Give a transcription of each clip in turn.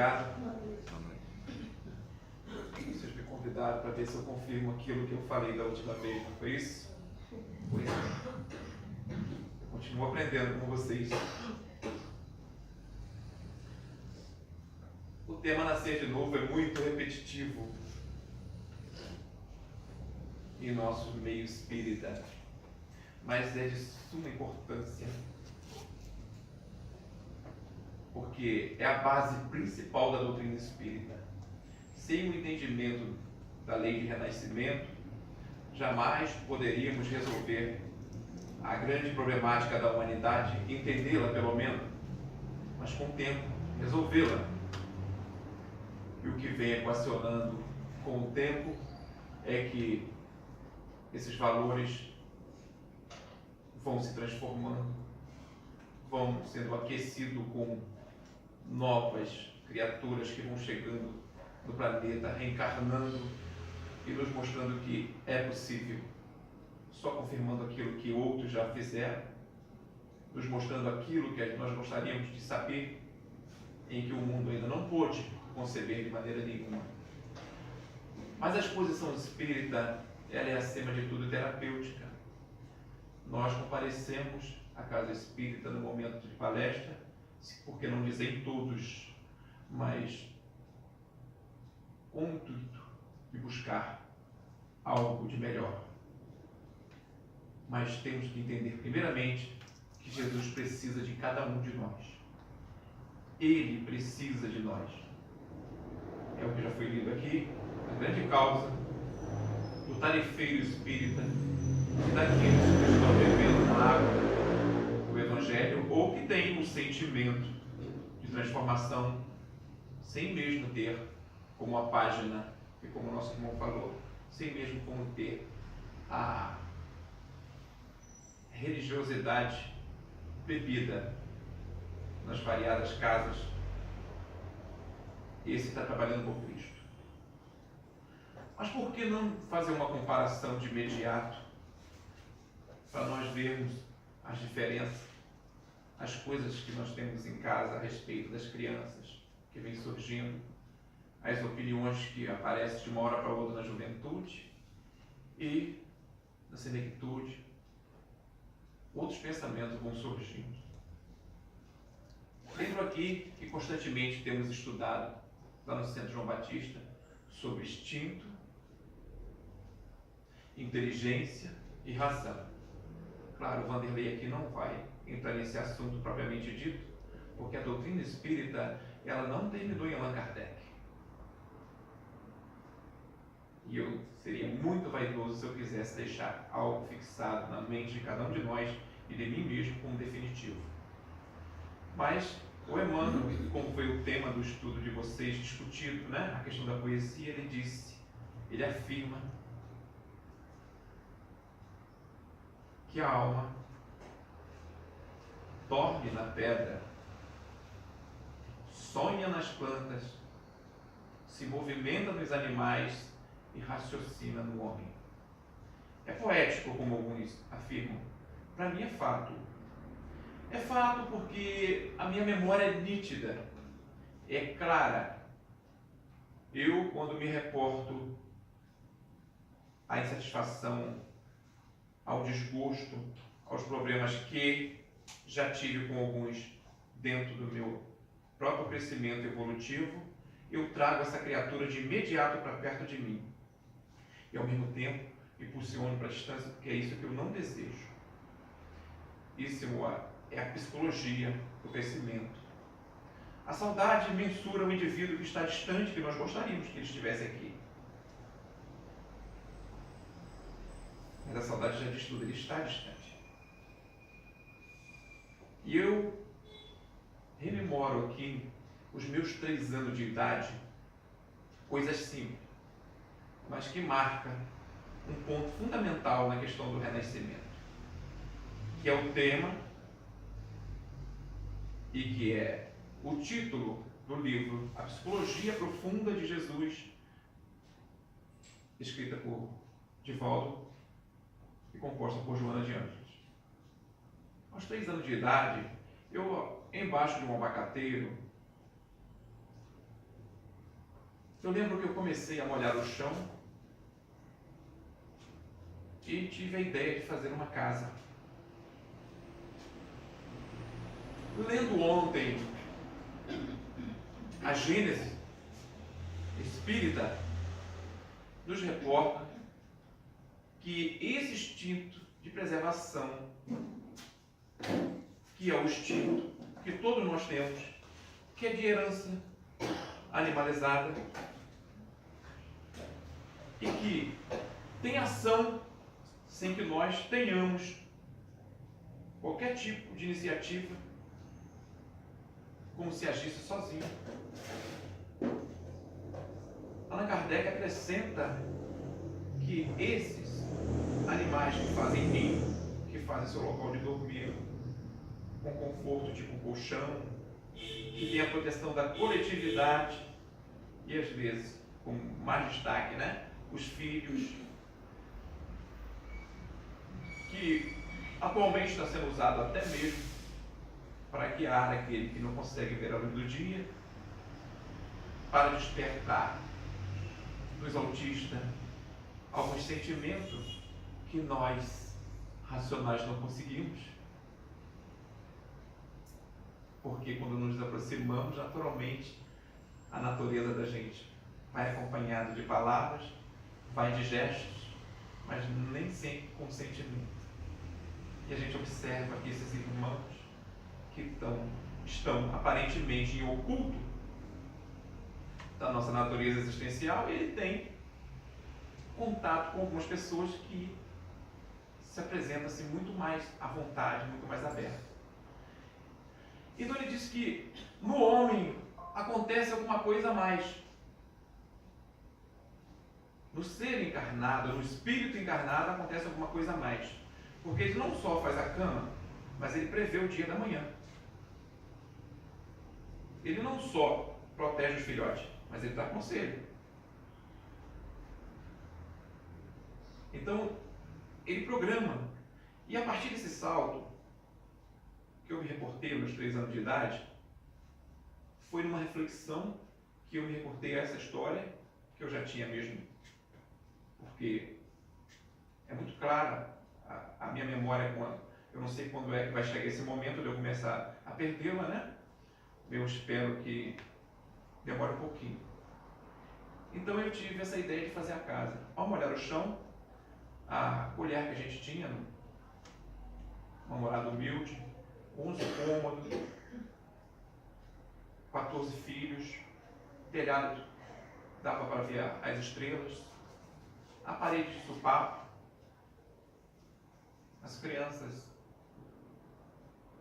obrigado. Vocês me convidaram para ver se eu confirmo aquilo que eu falei da última vez, não foi isso? Foi isso. Eu continuo aprendendo com vocês. O tema Nascer de Novo é muito repetitivo em nosso meio espírita, mas é de suma importância, porque é a base principal da doutrina espírita. Sem o entendimento da lei de renascimento, jamais poderíamos resolver a grande problemática da humanidade, entendê-la pelo menos, mas com o tempo resolvê-la. E o que vem equacionando com o tempo é que esses valores vão se transformando, vão sendo aquecidos com novas criaturas que vão chegando no planeta, reencarnando e nos mostrando que é possível, só confirmando aquilo que outros já fizeram, nos mostrando aquilo que nós gostaríamos de saber, em que o mundo ainda não pôde conceber de maneira nenhuma. Mas a exposição espírita, ela é acima de tudo terapêutica. Nós comparecemos à casa espírita no momento de palestra, porque não dizer todos, mas com o intuito de buscar algo de melhor. Mas temos que entender primeiramente que Jesus precisa de cada um de nós. Ele precisa de nós. É o que já foi lido aqui, a grande causa do tarefeiro espírita e daqueles que estão bebendo na água do Evangelho ou que têm um sentimento de transformação sem mesmo ter como a página, e como o nosso irmão falou, sem mesmo como ter a religiosidade bebida nas variadas casas. Esse está trabalhando por Cristo. Mas por que não fazer uma comparação de imediato para nós vermos as diferenças, as coisas que nós temos em casa a respeito das crianças que vêm surgindo, as opiniões que aparecem de uma hora para outra na juventude e na senectude, outros pensamentos vão surgindo. Lembro aqui que constantemente temos estudado lá no Centro João Batista sobre instinto, inteligência e razão. Claro, o Vanderlei aqui não vai entrar nesse assunto propriamente dito, porque a doutrina espírita, ela não terminou em Allan Kardec. E eu seria muito vaidoso se eu quisesse deixar algo fixado na mente de cada um de nós e de mim mesmo como definitivo. Mas o Emmanuel, como foi o tema do estudo de vocês discutido, né, a questão da poesia, ele afirma que a alma dorme na pedra, sonha nas plantas, se movimenta nos animais e raciocina no homem. É poético, como alguns afirmam. Para mim é fato. É fato porque a minha memória é nítida, é clara. Eu, quando me reporto à insatisfação, ao desgosto, aos problemas que já tive com alguns dentro do meu próprio crescimento evolutivo, eu trago essa criatura de imediato para perto de mim. E ao mesmo tempo impulsiono para a distância, porque é isso que eu não desejo. Isso é a psicologia do crescimento. A saudade mensura o indivíduo que está distante, que nós gostaríamos que ele estivesse aqui. Mas a saudade já diz tudo, ele está distante. E eu rememoro aqui os meus 3 anos de idade, coisas simples, mas que marca um ponto fundamental na questão do renascimento, que é o tema e que é o título do livro A Psicologia Profunda de Jesus, escrita por Divaldo e composta por Joana de Ângeles. Aos 3 anos de idade, eu, embaixo de um abacateiro, Eu lembro que eu comecei a molhar o chão e tive a ideia de fazer uma casa. Lendo ontem a Gênese espírita, nos reporta que esse instinto de preservação, que é o instinto que todos nós temos, que é de herança animalizada e que tem ação sem que nós tenhamos qualquer tipo de iniciativa, como se agisse sozinho. Allan Kardec acrescenta que esses animais que fazem ninho, que fazem seu local de dormir com conforto, tipo colchão, que tem a proteção da coletividade e às vezes, com mais destaque, né, os filhos, que atualmente está sendo usado até mesmo para guiar aquele que não consegue ver a luz do dia, para despertar nos autistas alguns sentimentos que nós, racionais, não conseguimos. Porque quando nos aproximamos, naturalmente, a natureza da gente vai acompanhada de palavras, vai de gestos, mas nem sempre com sentimento. E a gente observa que esses irmãos que estão aparentemente em oculto da nossa natureza existencial, ele tem contato com algumas pessoas que se apresentam-se muito mais à vontade, muito mais aberto. Então ele diz que no homem acontece alguma coisa a mais. No ser encarnado, no espírito encarnado, acontece alguma coisa a mais. Porque ele não só faz a cama, mas ele prevê o dia da manhã. Ele não só protege os filhotes, mas ele dá conselho. Então, ele programa. E a partir desse salto, que eu me reportei aos 3 anos de idade, foi numa reflexão que eu me reportei a essa história, que eu já tinha mesmo, porque é muito clara a minha memória, eu não sei quando é que vai chegar esse momento de eu começar a perdê-la, né? Eu espero que demore um pouquinho. Então eu tive essa ideia de fazer a casa. Ao molhar o chão, a colher que a gente tinha, uma morada humilde, 11 cômodos, 14 filhos, telhado dava para ver as estrelas, a parede de sopapo, as crianças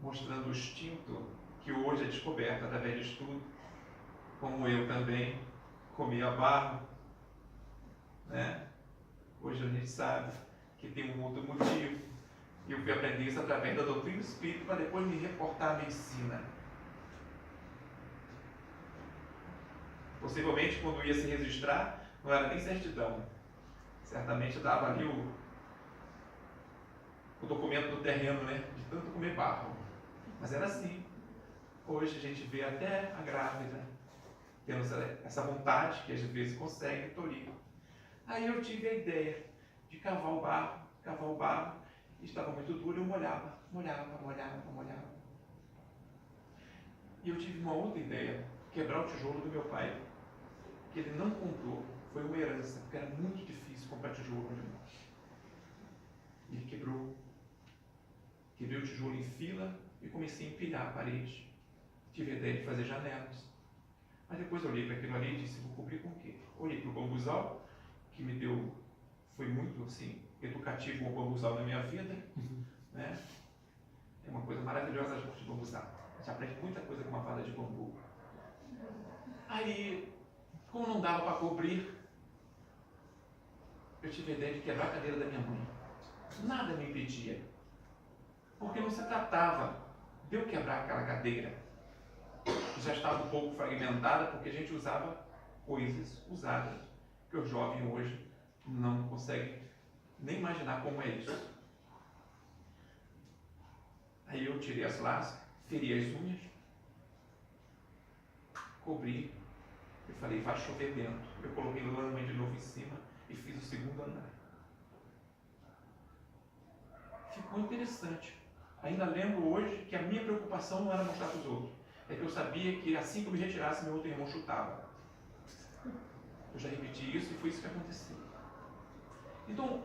mostrando o instinto que hoje é descoberto através de estudo, como eu também comia barro, né? Hoje a gente sabe que tem um outro motivo, e eu fui aprender isso através da doutrina espírita para depois me reportar à medicina. Possivelmente, quando ia se registrar, não era nem certidão. Certamente dava ali o documento do terreno, né? De tanto comer barro. Mas era assim. Hoje a gente vê até a grávida tendo essa vontade, que às vezes consegue, torir. Aí eu tive a ideia de cavar o barro, e estava muito duro, eu molhava. E eu tive uma outra ideia, quebrar o tijolo do meu pai, que ele não comprou, foi uma herança, porque era muito difícil comprar tijolo onde nós. Ele quebrou. Quebrei o tijolo em fila e comecei a empilhar a parede. Tive a ideia de fazer janelas. Mas depois eu olhei para aquilo ali e disse, vou cobrir com o quê? Olhei para o bambuzal, que me deu, foi muito assim, educativo o bambuzal na minha vida, né? É uma coisa maravilhosa a gente bambuzar. A gente aprende muita coisa com uma vara de bambu. Aí, como não dava para cobrir, eu tive a ideia de quebrar a cadeira da minha mãe. Nada me impedia, porque não se tratava de eu quebrar aquela cadeira, que já estava um pouco fragmentada, porque a gente usava coisas usadas, que o jovem hoje não consegue nem imaginar como é isso. Aí eu tirei as lascas, feri as unhas, cobri Eu falei, vai chover dentro. Eu coloquei lama de novo em cima e fiz o segundo andar. Ficou interessante. Ainda lembro hoje que a minha preocupação não era mostrar para os outros. É que eu sabia que assim que eu me retirasse, meu outro irmão chutava. Eu já repeti isso e foi isso que aconteceu. Então,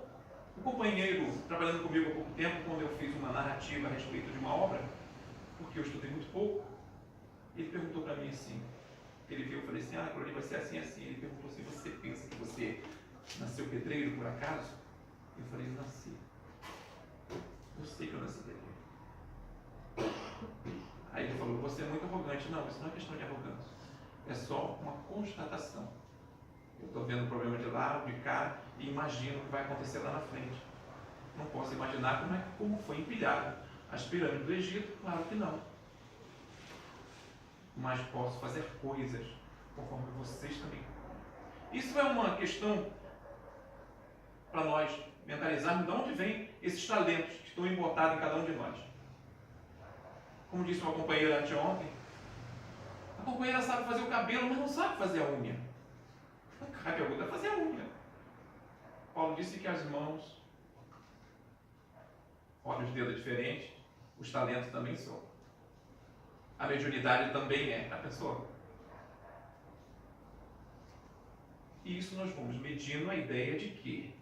o companheiro trabalhando comigo há pouco tempo, quando eu fiz uma narrativa a respeito de uma obra, porque eu estudei muito pouco, ele perguntou para mim assim, ele viu, eu falei assim, aquilo ali vai ser assim, assim. Ele perguntou assim, você pensa que você nasceu pedreiro por acaso? Eu falei, nasci. Eu sei que eu nasci pedreiro. Aí ele falou, você é muito arrogante. Não, isso não é questão de arrogância. É só uma constatação. Eu estou vendo o problema de lá, de cá, e imagino o que vai acontecer lá na frente. Não posso imaginar como foi empilhado as pirâmides do Egito, claro que não. Mas posso fazer coisas conforme vocês também. Isso é uma questão para nós mentalizarmos de onde vêm esses talentos que estão embotados em cada um de nós. Como disse uma companheira anteontem, a companheira sabe fazer o cabelo, mas não sabe fazer a unha. Cabe a outra fazer a unha. Paulo disse que as mãos, olha, os dedos diferentes, os talentos também são. A mediunidade também é a pessoa. E isso nós vamos medindo a ideia de que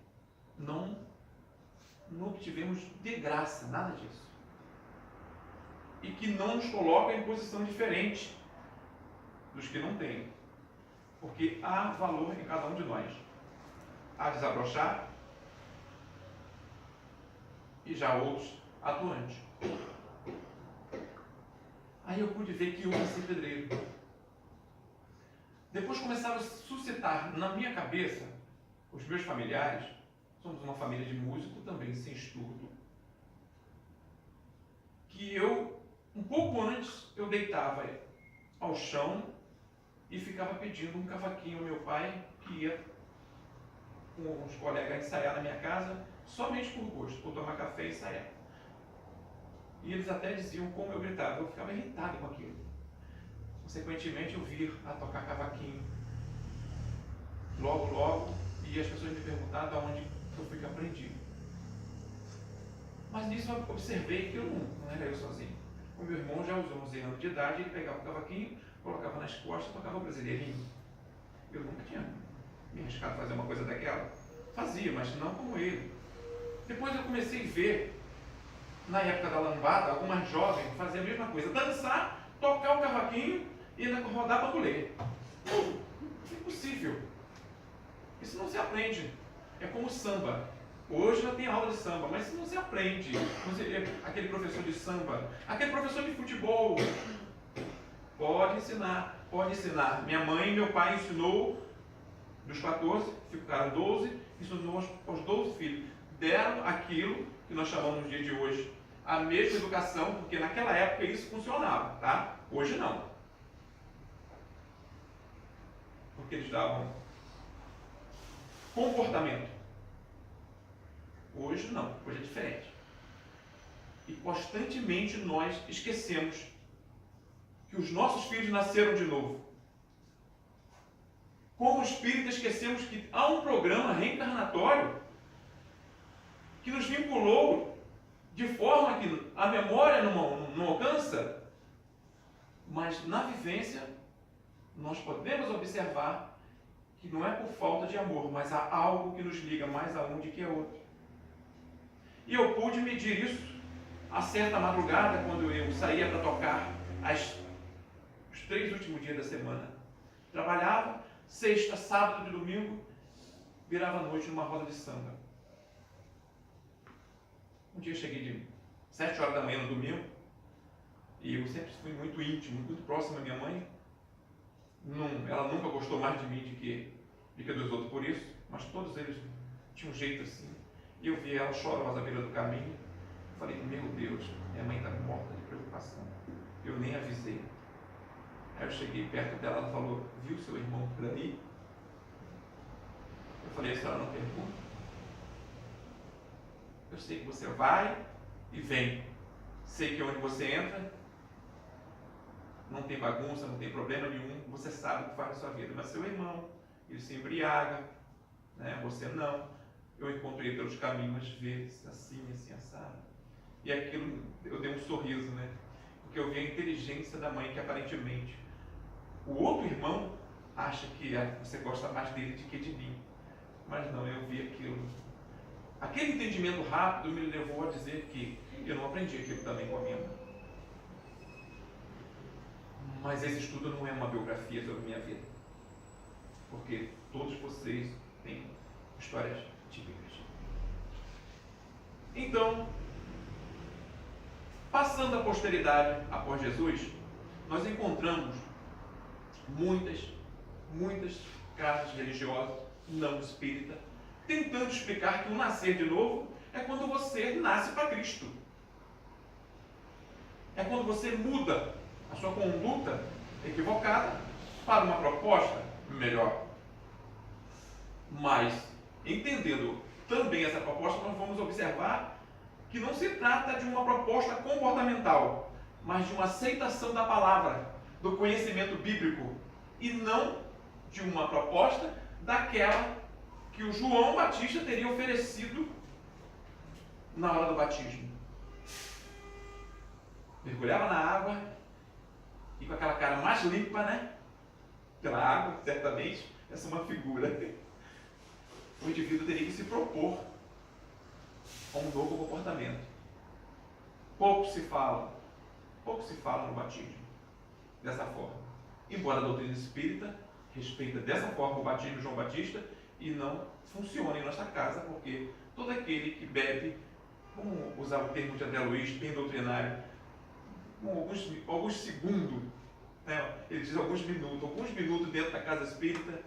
não obtivemos de graça nada disso. E que não nos coloca em posição diferente dos que não têm. Porque há valor em cada um de nós. Há desabrochar e já outros atuantes. Aí eu pude ver que eu nasci pedreiro. Depois começaram a suscitar na minha cabeça, os meus familiares, somos uma família de músicos também, sem estudo, que eu, um pouco antes, eu deitava ao chão e ficava pedindo um cavaquinho ao meu pai, que ia com os colegas ensaiar na minha casa, somente por gosto, por tomar café e ensaiar. E eles até diziam como eu gritava, eu ficava irritado com aquilo. Consequentemente, eu vir a tocar cavaquinho logo, e as pessoas me perguntavam de onde eu fui que aprendi. Mas nisso eu observei que eu não era eu sozinho. O meu irmão já aos 11 anos de idade, ele pegava o cavaquinho, colocava nas costas e tocava o brasileirinho. Eu nunca tinha me arriscado a fazer uma coisa daquela. Fazia, mas não como ele. Depois eu comecei a ver, na época da lambada, algumas jovens faziam a mesma coisa. Dançar, tocar o cavaquinho e ainda rodar bandoleiro. Impossível. Isso não se aprende. É como samba. Hoje já tem aula de samba, mas isso não se aprende. Aquele professor de samba, aquele professor de futebol. Pode ensinar, pode ensinar. Minha mãe e meu pai ensinou dos 14, ficaram 12, ensinou aos 12 filhos. Deram aquilo que nós chamamos no dia de hoje a mesma educação, porque naquela época isso funcionava, tá? Hoje não. Porque eles davam comportamento. Hoje não, hoje é diferente. E constantemente nós esquecemos que os nossos filhos nasceram de novo. Como espírita, esquecemos que há um programa reencarnatório que nos vinculou de forma que a memória não alcança, mas na vivência nós podemos observar que não é por falta de amor, mas há algo que nos liga mais a um do que a outro. E eu pude medir isso a certa madrugada, quando eu saía para tocar os 3 últimos dias da semana. Trabalhava, sexta, sábado e domingo, virava a noite numa roda de samba. Um dia eu cheguei de 7 horas da manhã no domingo, e eu sempre fui muito íntimo, muito próximo à minha mãe. Ela nunca gostou mais de mim do que dos outros por isso, mas todos eles tinham um jeito assim. E eu vi ela chorosa à beira do caminho. Falei, meu Deus, minha mãe está morta de preocupação. Eu nem avisei. Aí eu cheguei perto dela, ela falou, viu seu irmão por aí? Eu falei, a senhora não pergunta? Eu sei que você vai e vem. Sei que onde você entra, não tem bagunça, não tem problema nenhum, você sabe o que faz na sua vida. Mas seu irmão, ele se embriaga, né? Você não. Eu encontro ele pelos caminhos, às vezes, assim, assado. E aquilo, eu dei um sorriso, né? Porque eu vi a inteligência da mãe, que aparentemente o outro irmão acha que você gosta mais dele do que de mim. Mas não, eu vi aquilo. Aquele entendimento rápido me levou a dizer que eu não aprendi aquilo também com a minha mãe. Mas esse estudo não é uma biografia sobre minha vida. Porque todos vocês têm histórias típicas. Então, passando a posteridade após Jesus, nós encontramos muitas casas religiosas não espíritas tentando explicar que o nascer de novo é quando você nasce para Cristo. É quando você muda a sua conduta equivocada para uma proposta melhor. Mas, entendendo também essa proposta, nós vamos observar que não se trata de uma proposta comportamental, mas de uma aceitação da palavra, do conhecimento bíblico, e não de uma proposta daquela que o João Batista teria oferecido na hora do batismo. Mergulhava na água e com aquela cara mais limpa, né? Pela água, certamente, essa é uma figura. O indivíduo teria que se propor a um novo comportamento. Pouco se fala no batismo dessa forma. Embora a doutrina espírita respeita dessa forma o batismo de João Batista e não funciona em nossa casa, porque todo aquele que bebe, vamos usar o termo de André Luiz, bem doutrinário, alguns segundos, né? Ele diz alguns minutos dentro da casa espírita,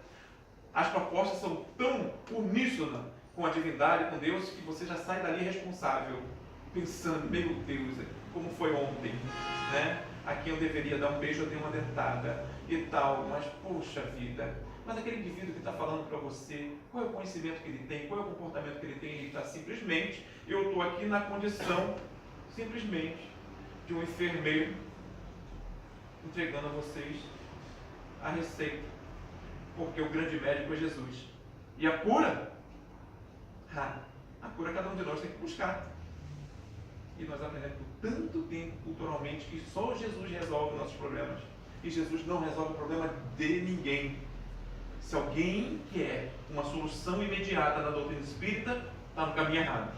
as propostas são tão uníssonas com a divindade, com Deus, que você já sai dali responsável, pensando, meu Deus, como foi ontem, né? Aqui eu deveria dar um beijo, eu dei uma dentada e tal, mas poxa vida, mas aquele indivíduo que está falando para você, qual é o conhecimento que ele tem, qual é o comportamento que ele tem, ele está simplesmente, eu estou aqui na condição, simplesmente, de um enfermeiro entregando a vocês a receita, porque o grande médico é Jesus. E a cura? A cura cada um de nós tem que buscar. E nós aprendemos por tanto tempo culturalmente que só Jesus resolve nossos problemas. E Jesus não resolve o problema de ninguém. Se alguém quer uma solução imediata na doutrina espírita, está no caminho errado.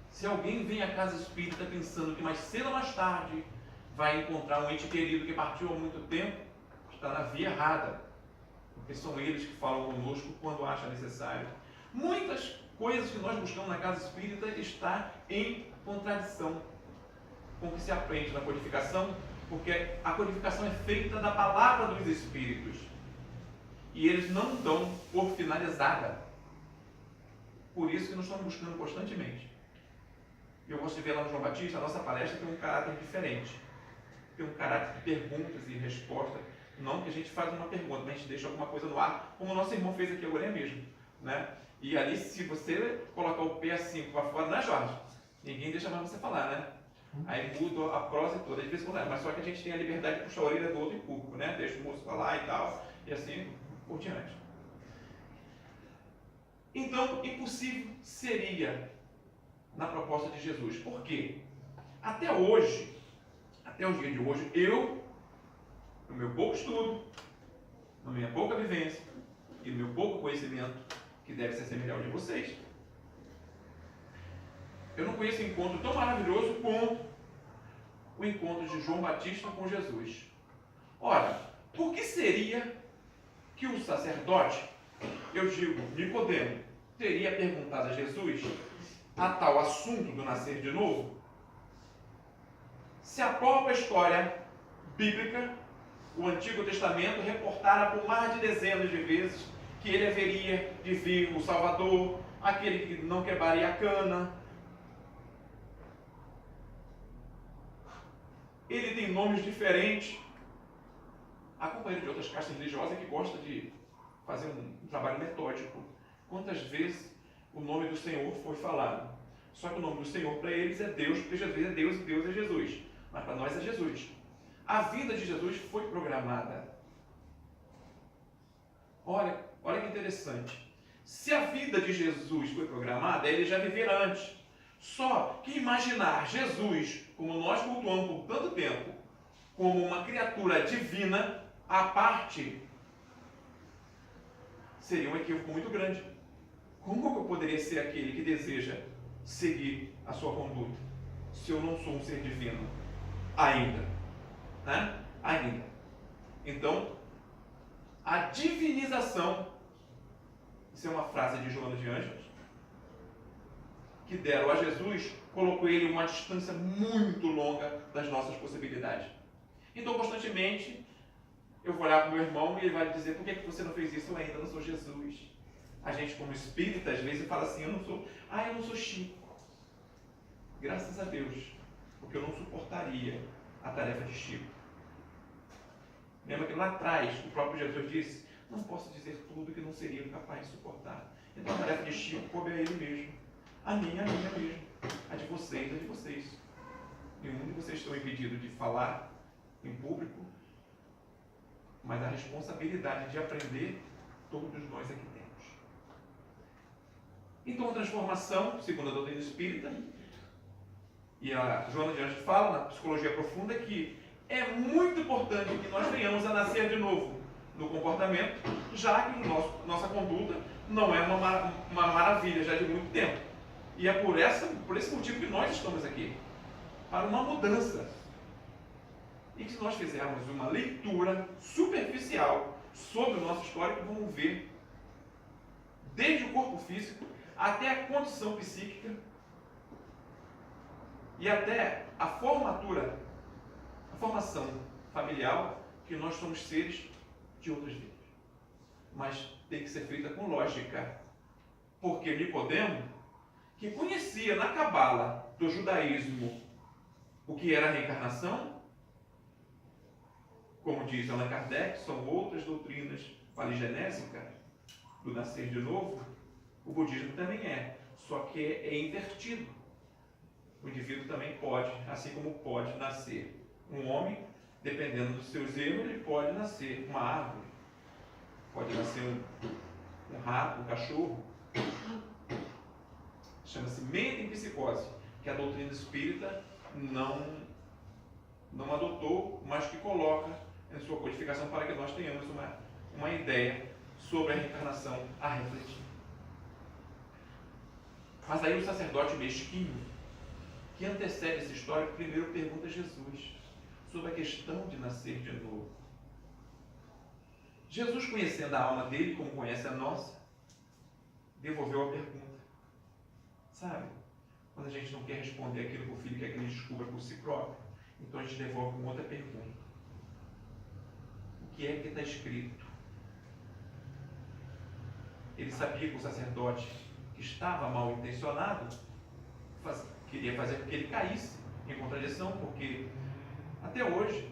Se alguém vem à casa espírita pensando que mais cedo ou mais tarde vai encontrar um ente querido que partiu há muito tempo, está na via errada. Porque são eles que falam conosco quando acha necessário. Muitas coisas que nós buscamos na casa espírita está em contradição com o que se aprende na codificação, porque a codificação é feita da palavra dos espíritos e eles não dão por finalizada. Por isso que nós estamos buscando constantemente. Eu gosto de ver lá no João Batista, a nossa palestra tem um caráter diferente, tem um caráter de perguntas e respostas. Não que a gente faz uma pergunta, mas a gente deixa alguma coisa no ar, como o nosso irmão fez aqui agora mesmo, né? E ali, se você colocar o pé assim para fora, não é, Jorge? Ninguém deixa mais você falar, né? Aí muda a prosa toda, às vezes, mas só que a gente tem a liberdade de puxar a orelha do outro em público, né? Deixa o moço falar e tal, e assim por diante. Então, impossível seria na proposta de Jesus. Por quê? Até hoje, até os dias de hoje, eu, no meu pouco estudo, na minha pouca vivência e no meu pouco conhecimento, que deve ser semelhante ao de vocês, eu não conheço um encontro tão maravilhoso como o encontro de João Batista com Jesus. Ora, por que seria que o sacerdote, eu digo, Nicodemo, teria perguntado a Jesus a tal assunto do nascer de novo? Se a própria história bíblica, o Antigo Testamento, reportara por mais de dezenas de vezes que ele haveria de vir o Salvador, aquele que não quebraria a cana. Ele tem nomes diferentes. Há companheiros de outras castas religiosas que gostam de fazer um trabalho metódico. Quantas vezes o nome do Senhor foi falado? Só que o nome do Senhor para eles é Deus, porque Jesus é Deus e Deus é Jesus. Mas para nós é Jesus. A vida de Jesus foi programada. Olha que interessante. Se a vida de Jesus foi programada, ele já vivera antes. Só que imaginar Jesus, como nós cultuamos por tanto tempo, como uma criatura divina, à parte, seria um equívoco muito grande. Como eu poderia ser aquele que deseja seguir a sua conduta, se eu não sou um ser divino? Ainda. Né? Ainda. Então, a divinização, isso é uma frase de Joana de Ângeles, que deram a Jesus, colocou ele em uma distância muito longa das nossas possibilidades. Então, constantemente, eu vou olhar para o meu irmão e ele vai dizer: por que você não fez isso? Eu ainda não sou Jesus. A gente, como espírita, às vezes fala assim: eu não sou Chico. Graças a Deus, porque eu não suportaria a tarefa de Chico. Lembra que lá atrás o próprio Jesus disse: não posso dizer tudo que não seria capaz de suportar. Então a tarefa de Chico coube a ele mesmo. A minha mesmo. A de vocês. Nenhum de vocês estão impedidos de falar em público, mas a responsabilidade de aprender, todos nós aqui temos. Então a transformação, segundo a doutrina espírita, e a Joana de Ângeles fala na psicologia profunda, que é muito importante que nós venhamos a nascer de novo no comportamento, já que nossa conduta não é uma maravilha já de muito tempo. E é por esse motivo que nós estamos aqui, para uma mudança. E que se nós fizermos uma leitura superficial sobre o nosso histórico, vamos ver desde o corpo físico até a condição psíquica e até a formação familiar, que nós somos seres de outras vidas. Mas tem que ser feita com lógica. Porque Nicodemo, que conhecia na cabala do judaísmo o que era a reencarnação, como diz Allan Kardec, são outras doutrinas paligenésicas do nascer de novo. O budismo também é, só que é invertido. O indivíduo também pode, assim como pode nascer um homem, dependendo dos seus erros, ele pode nascer uma árvore, pode nascer um rato, um cachorro. Chama-se metempsicose, que a doutrina espírita não adotou, mas que coloca em sua codificação para que nós tenhamos uma ideia sobre a reencarnação a refletir. Mas aí o sacerdote mesquinho, que antecede essa história, primeiro pergunta a Jesus sobre a questão de nascer de novo. Jesus, conhecendo a alma dele como conhece a nossa, devolveu a pergunta. Sabe? Quando a gente não quer responder aquilo que o filho quer que ele descubra por si próprio, então a gente devolve uma outra pergunta. O que é que está escrito? Ele sabia que o sacerdote, que estava mal intencionado, queria fazer com que ele caísse em contradição, porque até hoje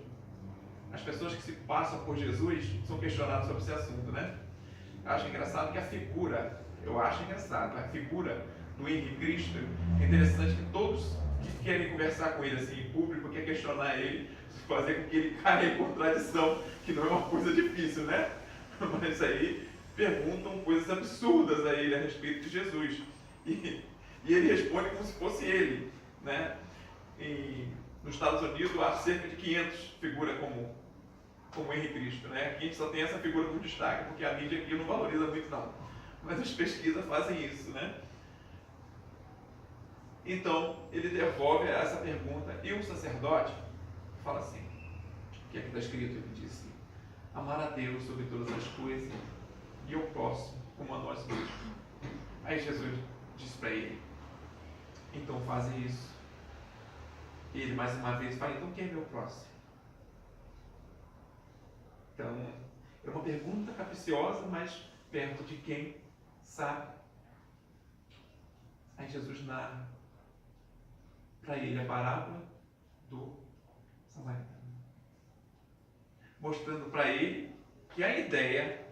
as pessoas que se passam por Jesus são questionadas sobre esse assunto, né? Eu acho engraçado que a figura do Henrique Cristo, é interessante que todos que querem conversar com ele assim em público, querem questionar ele, fazer com que ele caia em contradição, que não é uma coisa difícil, né? Mas aí perguntam coisas absurdas a ele a respeito de Jesus. E ele responde como se fosse ele, né? Nos Estados Unidos há cerca de 500 figuras como Henrique Cristo, né? Aqui a gente só tem essa figura com destaque, porque a mídia aqui não valoriza muito não. Mas as pesquisas fazem isso, né? Então, ele devolve essa pergunta e o sacerdote fala assim, o que é que está escrito? Ele disse: amar a Deus sobre todas as coisas e ao próximo como a nós mesmos. Aí Jesus disse para ele: então faze isso. E ele mais uma vez fala: então quem é meu próximo? Então, é uma pergunta capciosa, mas perto de quem sabe. Aí Jesus narra para ele a parábola do samaritano, mostrando para ele que a ideia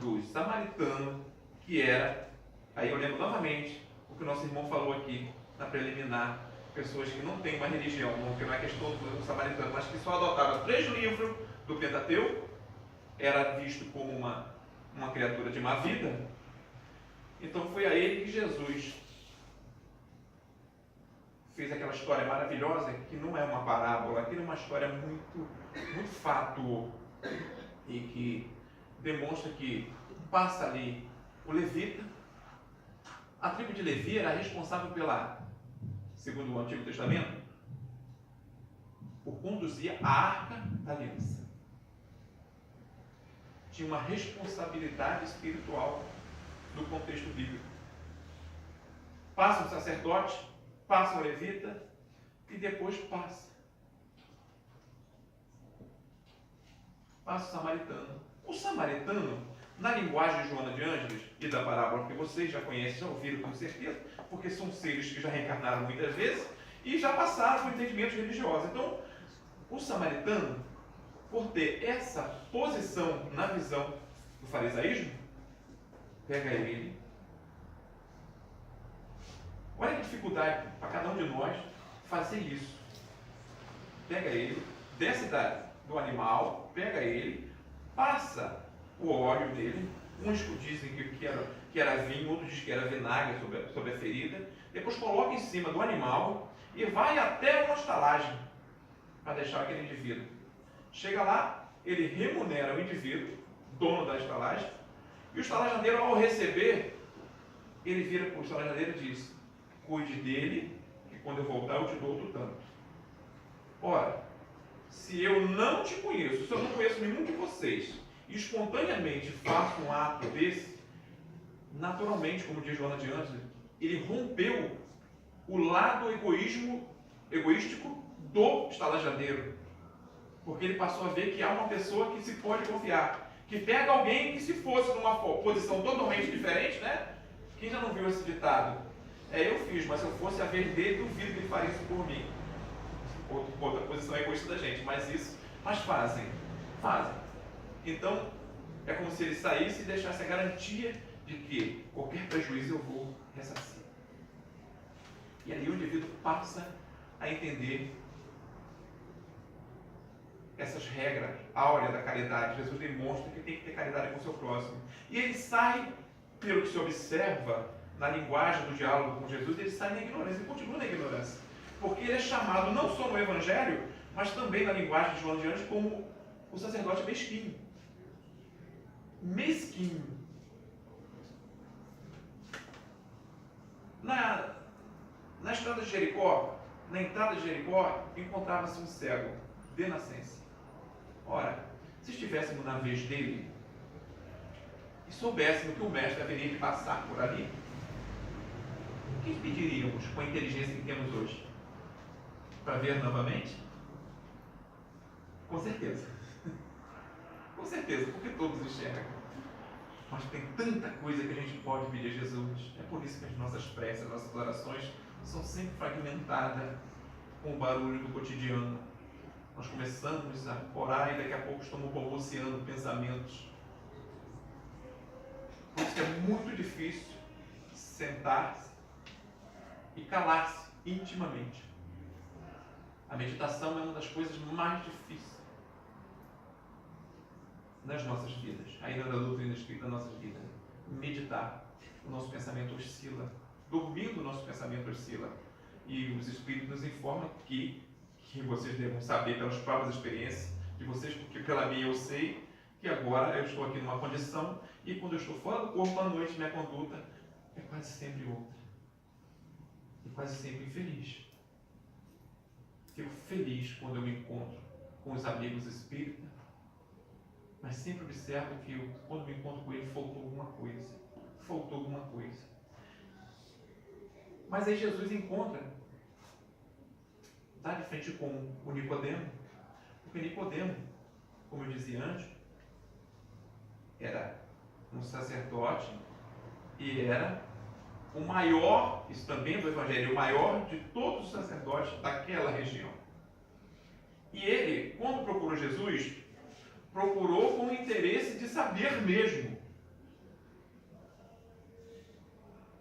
do samaritano, que era, aí eu lembro novamente o que o nosso irmão falou aqui na preliminar, pessoas que não têm uma religião, porque não é questão do samaritano, mas que só adotaram 3 livros do Pentateuco, era visto como uma criatura de má vida. Então foi a ele que Jesus fez aquela história maravilhosa, que não é uma parábola, aquilo é uma história muito, muito fato, e que demonstra que passa ali o levita. A tribo de Levi era responsável pela, segundo o Antigo Testamento, por conduzir a arca da aliança. Tinha uma responsabilidade espiritual no contexto bíblico. Passa o sacerdote, passa o levita e depois passa o samaritano. O samaritano, na linguagem de Joana de Ângeles e da parábola que vocês já conhecem, já ouviram com certeza, porque são seres que já reencarnaram muitas vezes e já passaram por entendimentos religiosos. Então, o samaritano, por ter essa posição na visão do farisaísmo, pega ele. Olha que dificuldade para cada um de nós fazer isso. Pega ele, desce do animal, pega ele, passa o óleo dele. Uns dizem que era vinho, outros dizem que era vinagre sobre a ferida. Depois coloca em cima do animal e vai até uma estalagem para deixar aquele indivíduo. Chega lá, ele remunera o indivíduo, dono da estalagem, e o estalajadeiro, ao receber, ele vira para o estalajadeiro e diz: cuide dele, que quando eu voltar eu te dou outro tanto. Ora, se eu não te conheço, se eu não conheço nenhum de vocês, e espontaneamente faço um ato desse, naturalmente, como diz Joana de Ângeles, ele rompeu o lado egoístico do estalajadeiro, porque ele passou a ver que há uma pessoa que se pode confiar, que pega alguém que, se fosse numa posição totalmente diferente, né? Quem já não viu esse ditado? Eu fiz, mas se eu fosse a vez dele, duvido que ele faria isso por mim. Outra posição egoísta da gente, mas fazem. Então, é como se ele saísse e deixasse a garantia de que qualquer prejuízo eu vou ressarcir. E aí o indivíduo passa a entender essas regras áureas da caridade. Jesus demonstra que tem que ter caridade com o seu próximo. E ele sai, pelo que se observa na linguagem do diálogo com Jesus, ele sai na ignorância, ele continua na ignorância. Porque ele é chamado não só no Evangelho, mas também na linguagem de João de Anjos como o sacerdote mesquinho. Mesquinho. Na estrada de Jericó, na entrada de Jericó, encontrava-se um cego de nascença. Ora, se estivéssemos na vez dele e soubéssemos que o mestre haveria de passar por ali, o que pediríamos com a inteligência que temos hoje? Para ver novamente? Com certeza. Com certeza, porque todos enxergam. Mas tem tanta coisa que a gente pode pedir a Jesus. É por isso que as nossas preces, as nossas orações são sempre fragmentadas com o barulho do cotidiano. Nós começamos a orar e daqui a pouco estamos balbuciando pensamentos. Por isso que é muito difícil sentar-se e calar-se intimamente. A meditação é uma das coisas mais difíceis nas nossas vidas, ainda da doutrina espírita das nossas vidas. Meditar. O nosso pensamento oscila. Dormindo, o nosso pensamento oscila. E os espíritos nos informam que vocês devem saber pelas próprias experiências de vocês, porque pela minha eu sei que agora eu estou aqui numa condição e quando eu estou fora do corpo à noite, minha conduta é quase sempre outra. E quase sempre infeliz. Fico feliz quando eu me encontro com os amigos espíritas, mas sempre observo que quando me encontro com ele faltou alguma coisa. Mas aí Jesus encontra, está de frente com o Nicodemo, porque Nicodemo, como eu dizia antes, era um sacerdote e era o maior, isso também do Evangelho, o maior de todos os sacerdotes daquela região. E ele, quando procurou Jesus, procurou com o interesse de saber mesmo.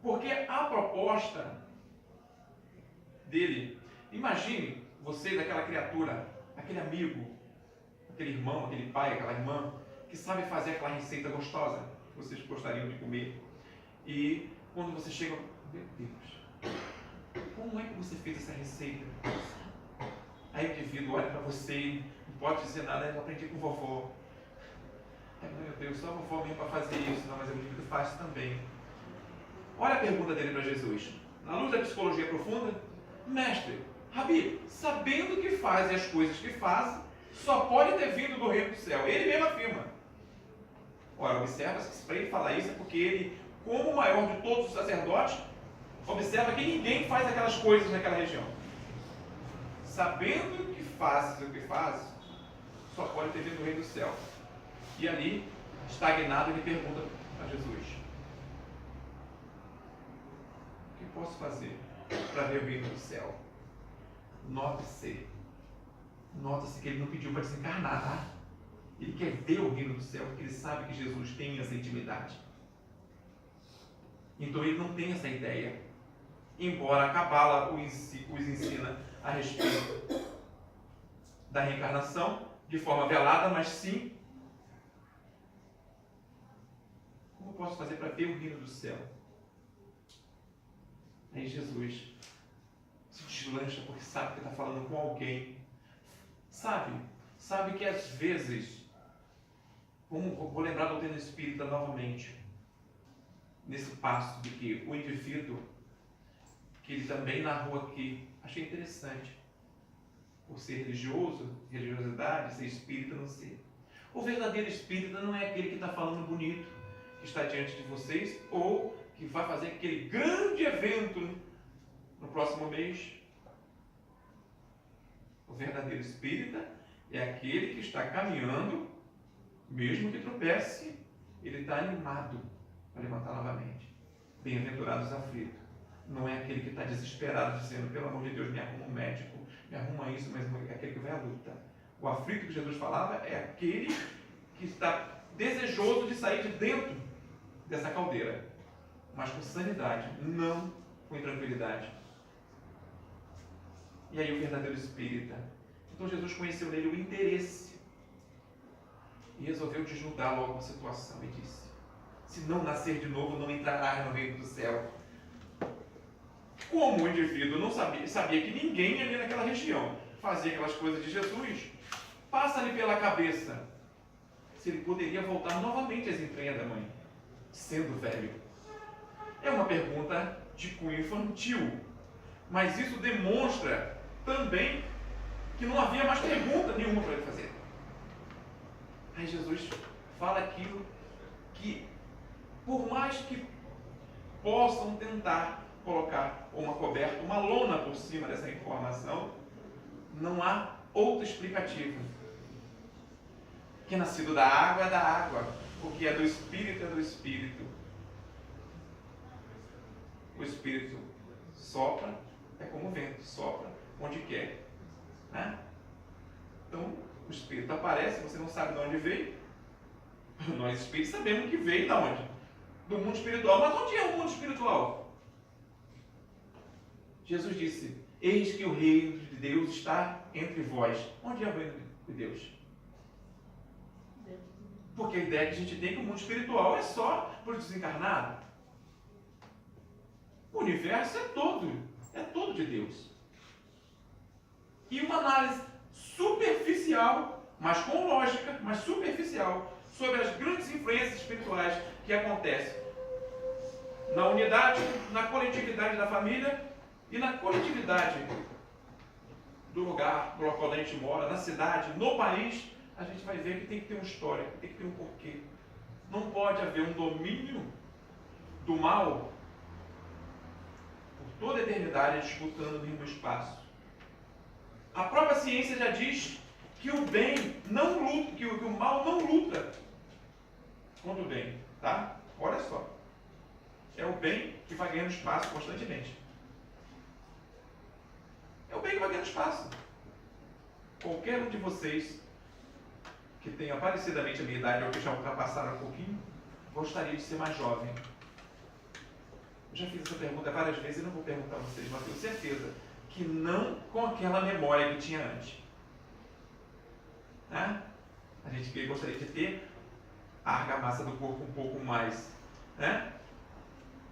Porque a proposta dele Imagine você daquela criatura, aquele amigo, aquele irmão, aquele pai, aquela irmã, que sabe fazer aquela receita gostosa que vocês gostariam de comer. E quando você chega, meu Deus, como é que você fez essa receita? Aí o indivíduo olha para você e não pode dizer nada, eu aprendi com vovó. Ai, meu Deus, só a vovó mesmo para fazer isso. Não, mas o indivíduo faz também. Olha a pergunta dele para Jesus. Na luz da psicologia profunda, mestre, Rabi, sabendo que fazem as coisas que fazem, só pode ter vindo do reino do céu. Ele mesmo afirma. Ora, observa, para ele falar isso é porque ele, como o maior de todos os sacerdotes, observa que ninguém faz aquelas coisas naquela região. Sabendo que fazes o que fazes, só pode ter vindo do reino do céu. E ali, estagnado, ele pergunta a Jesus: o que posso fazer para ver o reino do céu? Note-se que ele não pediu para desencarnar, tá? Ele quer ver o reino do céu, porque ele sabe que Jesus tem essa intimidade. Então ele não tem essa ideia. Embora a Cabala os ensina a respeito da reencarnação, de forma velada, mas sim, como eu posso fazer para ver o reino do céu? Aí Jesus se deslancha porque sabe que está falando com alguém. Sabe que às vezes, vou lembrar da doutrina espírita novamente, nesse passo de que o indivíduo, que ele também narrou aqui, achei interessante, por ser religioso, religiosidade, ser espírita, não ser. O verdadeiro espírita não é aquele que está falando bonito, que está diante de vocês, ou que vai fazer aquele grande evento no próximo mês. O verdadeiro espírita é aquele que está caminhando, mesmo que tropece, ele está animado para levantar novamente. Bem-aventurados os aflitos. Não é aquele que está desesperado, dizendo, pelo amor de Deus, me arruma um médico, me arruma isso, mas é aquele que vai à luta. O aflito que Jesus falava é aquele que está desejoso de sair de dentro dessa caldeira, mas com sanidade, não com intranquilidade. E aí o verdadeiro espírita. Então Jesus conheceu nele o interesse e resolveu desnudar logo a situação e disse: se não nascer de novo, não entrarás no reino do céu. Como o indivíduo não sabia que ninguém ali naquela região fazia aquelas coisas de Jesus, passa-lhe pela cabeça se ele poderia voltar novamente às entranhas da mãe, sendo velho. É uma pergunta de cunho infantil, mas isso demonstra também que não havia mais pergunta nenhuma para ele fazer. Aí Jesus fala aquilo que, por mais que possam tentar colocar uma coberta, uma lona por cima dessa informação, não há outra explicativa. O que é nascido da água é da água, o que é do Espírito é do Espírito. O Espírito sopra, é como o vento, sopra onde quer. Né? Então, o Espírito aparece, você não sabe de onde veio. Nós espíritos sabemos que veio de onde? Do mundo espiritual. Mas onde é o mundo espiritual? Jesus disse: eis que o reino de Deus está entre vós. Onde é o reino de Deus? Porque a ideia que a gente tem é que o mundo espiritual é só para o desencarnado. O universo é todo de Deus. E uma análise superficial, mas com lógica, mas superficial, sobre as grandes influências espirituais que acontecem na unidade, na coletividade da família e na coletividade do lugar, do local onde a gente mora, na cidade, no país, a gente vai ver que tem que ter uma história, tem que ter um porquê. Não pode haver um domínio do mal por toda a eternidade disputando no espaço. A própria ciência já diz que o bem não luta, que o mal não luta contra o bem, tá? Olha só. É o bem que vai ganhando espaço constantemente. É o bem que vai ganhando espaço. Qualquer um de vocês que tenha parecidamente a minha idade ou que já ultrapassaram um pouquinho, gostaria de ser mais jovem. Eu já fiz essa pergunta várias vezes e não vou perguntar a vocês, mas tenho certeza que não com aquela memória que tinha antes. Né? A gente gostaria de ter a argamassa do corpo um pouco mais, né,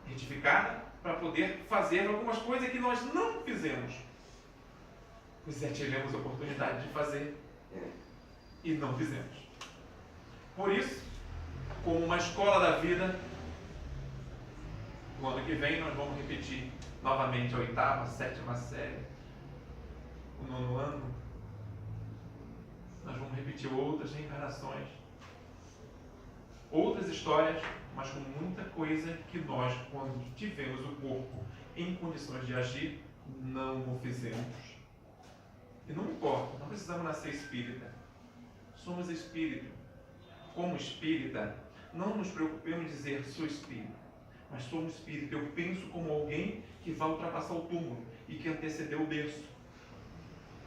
retificada, para poder fazer algumas coisas que nós não fizemos. Pois é, tivemos a oportunidade de fazer e não fizemos. Por isso, como uma escola da vida, no ano que vem nós vamos repetir novamente a 8ª, 7ª série, o 9º ano. Nós vamos repetir outras reencarnações, outras histórias, mas com muita coisa que nós, quando tivemos o corpo em condições de agir, não o fizemos. E não importa, não precisamos nascer espírita. Somos espírito. Como espírita, não nos preocupemos em dizer sou espírita, mas somos espírito. Eu penso como alguém que vai ultrapassar o túmulo e que antecedeu o berço.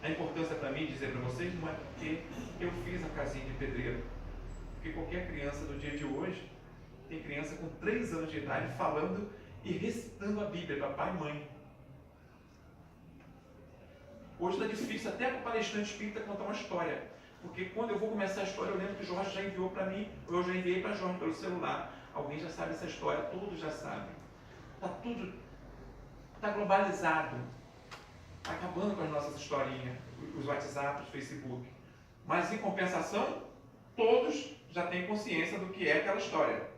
A importância para mim dizer para vocês não é porque eu fiz a casinha de pedreiro, porque qualquer criança do dia de hoje, tem criança com 3 anos de idade falando e recitando a Bíblia, papai e mãe. Hoje está difícil até para o palestrante espírita contar uma história, porque quando eu vou começar a história, eu lembro que o Jorge já enviou para mim, ou eu já enviei para Jorge pelo celular. Alguém já sabe essa história, todos já sabem. Está tudo, está globalizado. Está acabando com as nossas historinhas, os WhatsApp, os Facebook. Mas em compensação, todos já têm consciência do que é aquela história.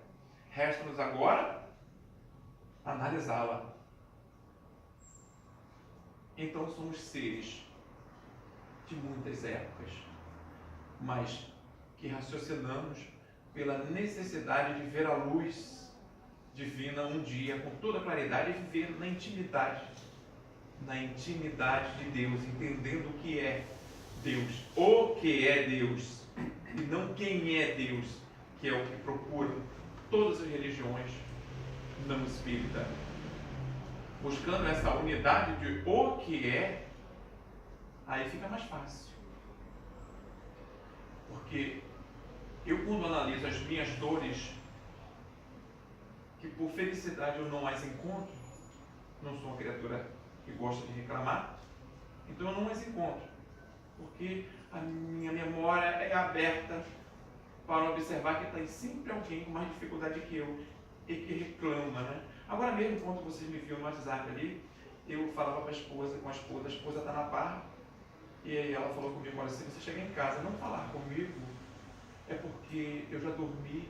Resta-nos agora analisá-la. Então somos seres de muitas épocas, mas que raciocinamos pela necessidade de ver a luz divina um dia com toda claridade e viver na intimidade de Deus, entendendo o que é Deus, o que é Deus, e não quem é Deus, que é o que procuram todas as religiões não espírita. Buscando essa unidade de o que é, aí fica mais fácil. Porque eu, quando analiso as minhas dores, que por felicidade eu não as encontro, não sou uma criatura que gosta de reclamar, então eu não as encontro, porque a minha memória é aberta para observar que tem sempre alguém com mais dificuldade que eu e que reclama, né? Agora mesmo, quando vocês me viram no WhatsApp ali, eu falava para a esposa está na Barra, e aí ela falou comigo, olha, se você chegar em casa e não falar comigo, é porque eu já dormi,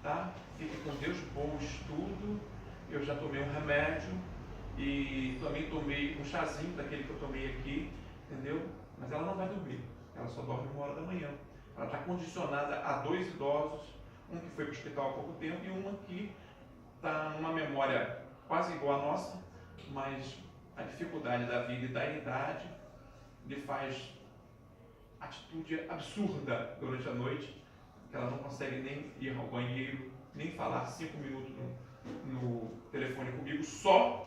tá? Fique com Deus, bom estudo, eu já tomei um remédio, e também tomei um chazinho daquele que eu tomei aqui, entendeu? Mas ela não vai dormir, ela só dorme 1h. Ela está condicionada a 2 idosos, um que foi para o hospital há pouco tempo e uma que está numa memória quase igual à nossa, mas a dificuldade da vida e da idade lhe faz atitude absurda durante a noite, que ela não consegue nem ir ao banheiro, nem falar 5 minutos no telefone comigo, só.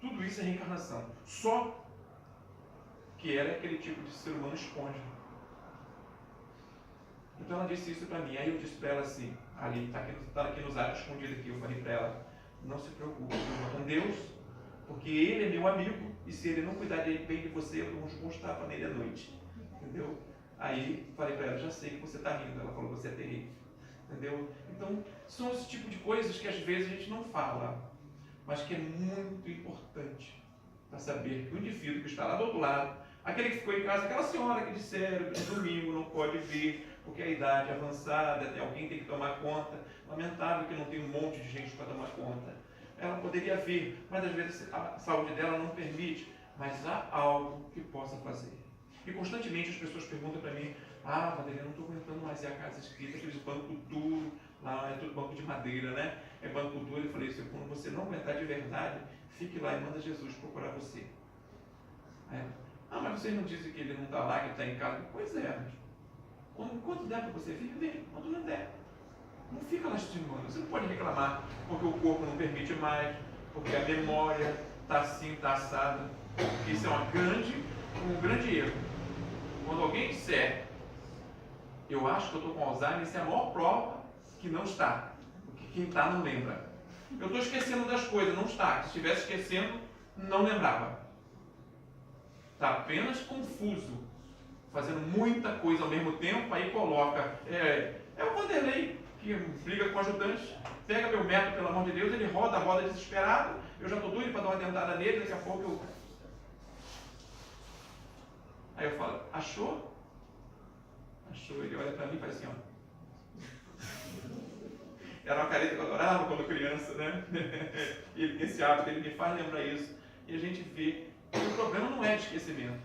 Tudo isso é reencarnação. Só que ela é aquele tipo de ser humano esponja. Então ela disse isso para mim. Aí eu disse para ela assim, ali, está aqui nos atos escondido aqui, eu falei para ela, não se preocupe, eu com Deus, porque Ele é meu amigo, e se Ele não cuidar bem de você, eu vou mostrar para Ele à noite. Entendeu? Aí falei para ela, já sei que você está rindo. Ela falou, você é terrível. Entendeu? Então, são esse tipo de coisas que às vezes a gente não fala, mas que é muito importante para saber que o indivíduo que está lá do outro lado, aquele que ficou em casa, aquela senhora que disseram que de domingo não pode vir, porque a idade é avançada, alguém tem que tomar conta. Lamentável que não tem um monte de gente para tomar conta. Ela poderia vir, mas às vezes a saúde dela não permite, mas há algo que possa fazer. E constantemente as pessoas perguntam para mim, Vanderlei, eu não estou aguentando mais ir à casa espírita, aqueles banco duro, lá é tudo banco de madeira, né? É banco duro. Eu falei assim, quando você não aguentar de verdade, fique lá e manda Jesus procurar você. Mas vocês não dizem que ele não está lá, que ele está em casa? Pois é, quando der para você vir, vem. Quando não der, não fica lastimando. Você não pode reclamar porque o corpo não permite mais, porque a memória está assim, está assada. Isso é um grande erro. Quando alguém disser, eu acho que eu estou com Alzheimer, isso é a maior prova que não está. Porque quem está não lembra. Eu estou esquecendo das coisas, não está. Se estivesse esquecendo, não lembrava. está apenas confuso, fazendo muita coisa ao mesmo tempo, aí coloca, é o Vanderlei, que briga com o ajudante, pega meu método, pelo amor de Deus, ele roda desesperado, eu já estou doido para dar uma dentada nele, daqui a pouco eu... Aí eu falo, achou? Achou, ele olha para mim e faz assim, ó. Era uma careta que eu adorava quando criança, né? E esse hábito, ele me faz lembrar isso. E a gente vê que o problema não é de esquecimento.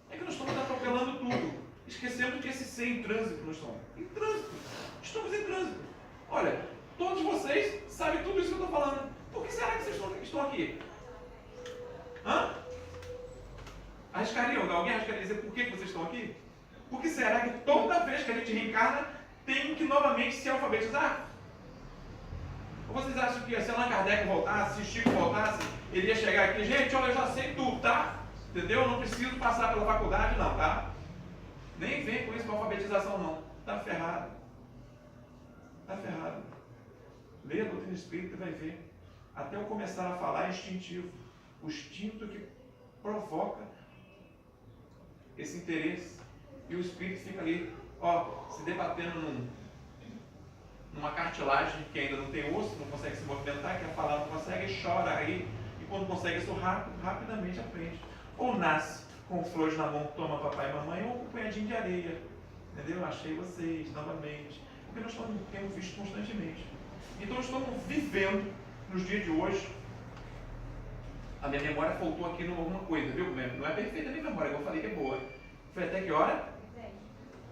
É que nós estamos atropelando tudo. Esquecendo que esse ser em trânsito nós estamos. Em trânsito. Estamos em trânsito. Olha, todos vocês sabem tudo isso que eu estou falando. Por que será que vocês estão aqui? Hã? Alguém arriscaria dizer por que vocês estão aqui? Por que será que toda vez que a gente reencarna, tem que novamente se alfabetizar? Ou vocês acham que se Allan Kardec voltasse, se Chico voltasse, ele ia chegar aqui, gente, olha, eu já sei tudo, tá? Entendeu? Eu não preciso passar pela faculdade, não, tá? Nem vem com isso com alfabetização, não. Tá ferrado. Tá ferrado. Lê a doutrina espírita e vai ver. Até eu começar a falar é instintivo. O instinto que provoca esse interesse. E o espírito fica ali, ó, se debatendo numa cartilagem que ainda não tem osso, não consegue se movimentar, quer falar, não consegue, chora aí, e quando consegue isso rapidamente aprende. Ou nasce com flores na mão, toma papai e mamãe, ou com um punhadinho de areia. Entendeu? Achei vocês novamente. Porque nós temos visto constantemente. Então estamos vivendo, nos dias de hoje, a minha memória faltou aqui em alguma coisa, viu? Não é perfeita a minha memória, que eu falei que é boa. Foi até que hora?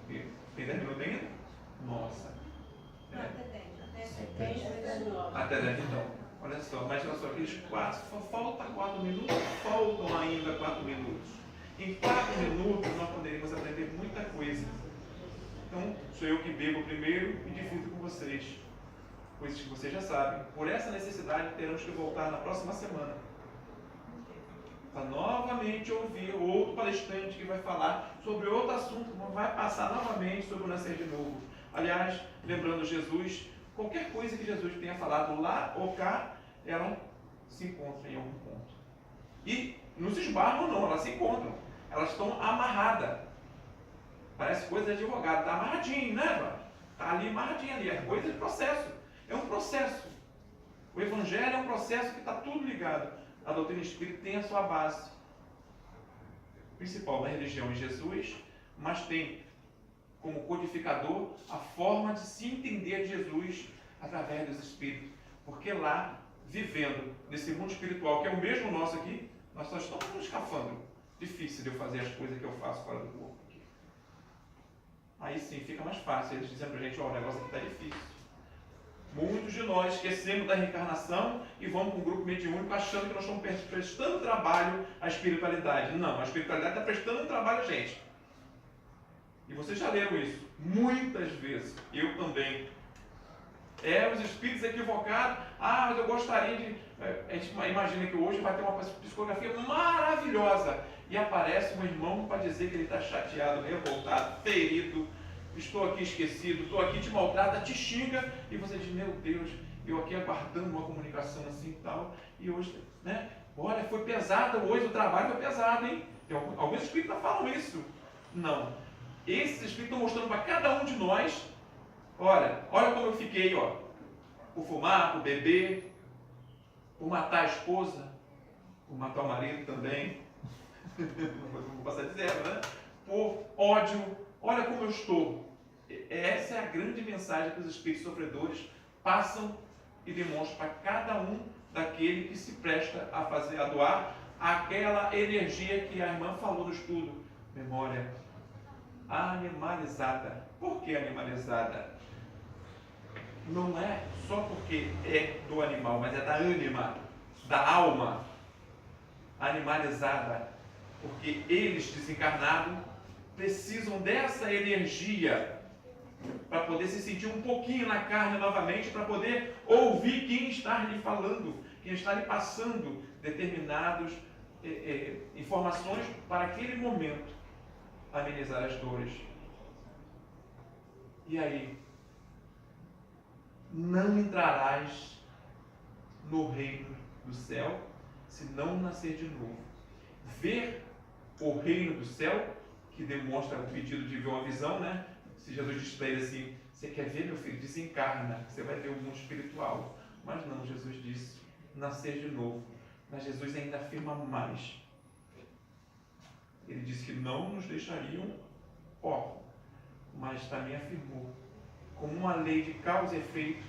10. Tem 10 minutos ainda? Nossa. Não, até 10. Até 10, então. Olha só, imagina só, aqueles 4, só falta 4 minutos, faltam ainda 4 minutos. Em 4 minutos nós poderíamos aprender muita coisa. Então, sou eu que bebo primeiro e divido com vocês. Coisas que vocês já sabem. Por essa necessidade, teremos que voltar na próxima semana. Para novamente ouvir outro palestrante que vai falar sobre outro assunto, vai passar novamente sobre o nascer de novo. Aliás, lembrando Jesus, qualquer coisa que Jesus tenha falado lá ou cá, ela se encontra em algum ponto. E não se esbarram não, elas se encontram. Elas estão amarradas. Parece coisa de advogado, está amarradinho, né, mano? Está ali amarradinho ali, é coisa de processo. É um processo. O Evangelho é um processo que está tudo ligado. A doutrina espírita tem a sua base principal da religião em Jesus, mas tem como codificador a forma de se entender Jesus através dos espíritos. Porque lá, vivendo nesse mundo espiritual, que é o mesmo nosso aqui, nós só estamos no escafandro. Difícil de eu fazer as coisas que eu faço fora do corpo aqui. Aí sim, fica mais fácil. Eles dizem pra gente, ó, o negócio aqui está difícil. Muitos de nós esquecemos da reencarnação e vamos para um grupo mediúnico achando que nós estamos prestando trabalho à espiritualidade. Não, a espiritualidade está prestando um trabalho a gente. E vocês já leram isso muitas vezes. Eu também. Os espíritos equivocados. Ah, mas eu gostaria de... A gente imagina que hoje vai ter uma psicografia maravilhosa. E aparece um irmão para dizer que ele está chateado, revoltado, ferido. Estou aqui esquecido, estou aqui, te maltrata, te xinga, e você diz, meu Deus, eu aqui aguardando uma comunicação assim e tal, e hoje, né, olha, foi pesado hoje, o trabalho foi pesado, hein? Alguns espíritas falam isso. Não. Esses espíritos estão mostrando para cada um de nós, olha como eu fiquei, ó, por fumar, por beber, por matar a esposa, por matar o marido também, vou passar de zero, né? Por ódio. Olha como eu estou. Essa é a grande mensagem que os espíritos sofredores passam e demonstram para cada um daquele que se presta a doar aquela energia que a irmã falou no estudo. Memória animalizada. Por que animalizada? Não é só porque é do animal, mas é da ânima, da alma. Animalizada. Porque eles, desencarnados, precisam dessa energia para poder se sentir um pouquinho na carne novamente, para poder ouvir quem está lhe falando, quem está lhe passando determinadas informações para aquele momento amenizar as dores. E aí, não entrarás no reino do céu se não nascer de novo. Ver o reino do céu, que demonstra o pedido de ver uma visão, né? Se Jesus diz para ele assim, você quer ver, meu filho? Desencarna, você vai ver o mundo espiritual. Mas não, Jesus disse, nascer de novo. Mas Jesus ainda afirma mais. Ele disse que não nos deixariam órfãos, mas também afirmou, como uma lei de causa e efeito,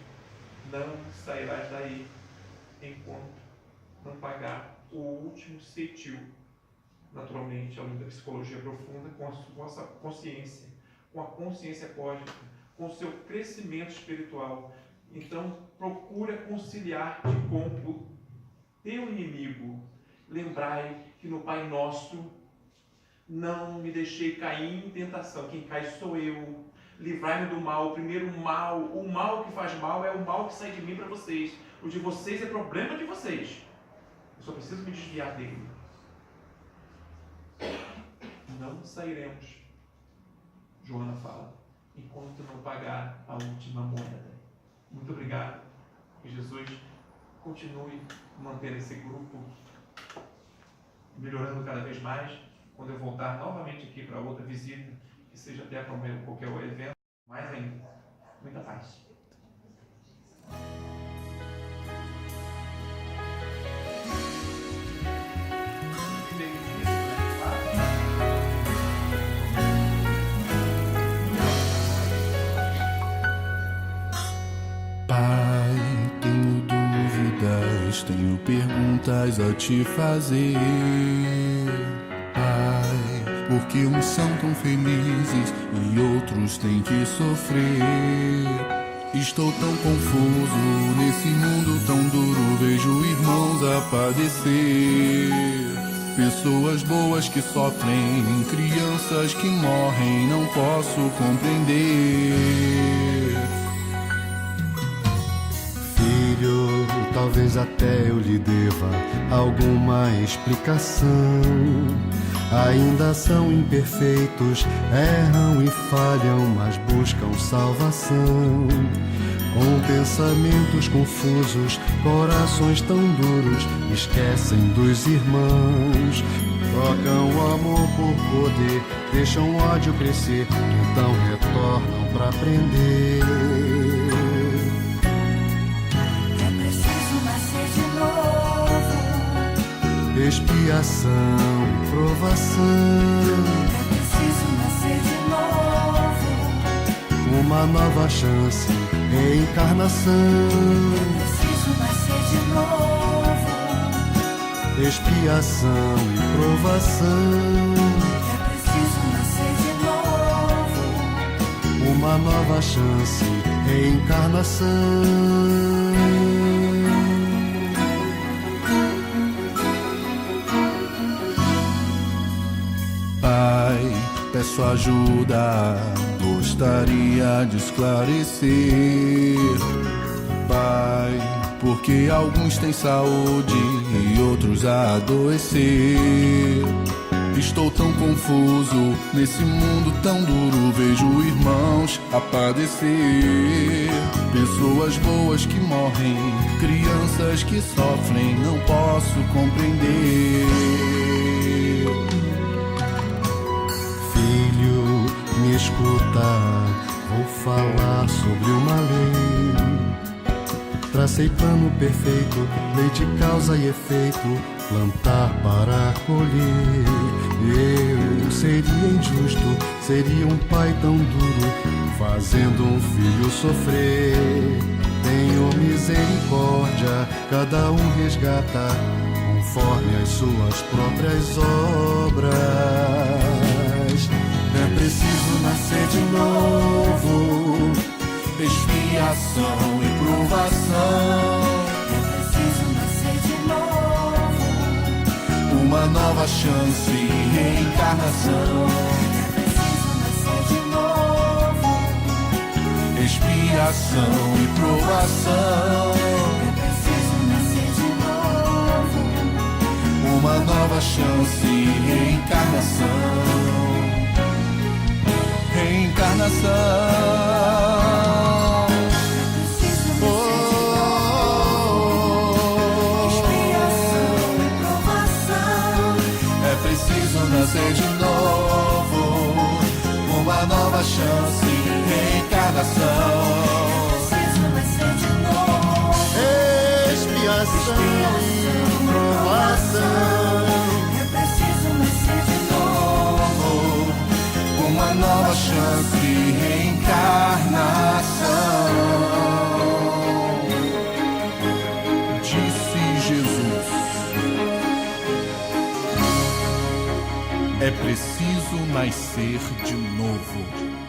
não sairás daí enquanto não pagar o último ceitil. Naturalmente, à luz da psicologia profunda, com a vossa consciência, com a consciência cósmica, com o seu crescimento espiritual. Então, procura conciliar-te com o teu inimigo. Lembrai que no Pai Nosso, não me deixei cair em tentação. Quem cai sou eu. Livrai-me do mal. Primeiro o mal que faz mal é o mal que sai de mim para vocês. O de vocês é problema de vocês. Eu só preciso me desviar dele. Não sairemos, Joana fala, enquanto não pagar a última moeda. Muito obrigado. Que Jesus continue mantendo esse grupo melhorando cada vez mais. Quando eu voltar novamente aqui para outra visita, que seja até para qualquer evento, mais ainda. Muita paz. Pai, tenho dúvidas, tenho perguntas a te fazer. Pai, por que uns são tão felizes e outros têm que sofrer? Estou tão confuso nesse mundo tão duro, vejo irmãos a padecer. Pessoas boas que sofrem, crianças que morrem, não posso compreender. Filho, talvez até eu lhe deva alguma explicação. Ainda são imperfeitos, erram e falham, mas buscam salvação. Com pensamentos confusos, corações tão duros, esquecem dos irmãos. Trocam o amor por poder, deixam o ódio crescer, então retornam pra aprender. É preciso nascer de novo. Expiação e provação. É preciso nascer de novo. Uma nova chance, reencarnação. É preciso nascer de novo. Expiação e provação. É preciso nascer de novo. Uma nova chance, reencarnação. Pai, peço ajuda, gostaria de esclarecer. Pai, porque alguns têm saúde e outros a adoecer. Estou tão confuso nesse mundo tão duro, vejo irmãos a padecer. Pessoas boas que morrem, crianças que sofrem, não posso compreender. Me escuta, vou falar sobre uma lei. Tracei plano perfeito, lei de causa e efeito, plantar para colher. Eu seria injusto, seria um pai tão duro, fazendo um filho sofrer. Tenho misericórdia, cada um resgata, conforme as suas próprias obras. É preciso nascer de novo, Expiação e provação. É preciso nascer de novo. Uma nova chance e reencarnação. É preciso nascer de novo. Expiação e provação. É preciso nascer de novo. Uma nova chance e reencarnação. Reencarnação. É preciso nascer de novo. Expiação e provação. É preciso nascer de novo, uma nova chance, reencarnação. Preciso nascer de novo. Expiação e provação. É preciso nascer de novo. Uma nova chance, reencarnação. Disse Jesus: é preciso nascer de novo.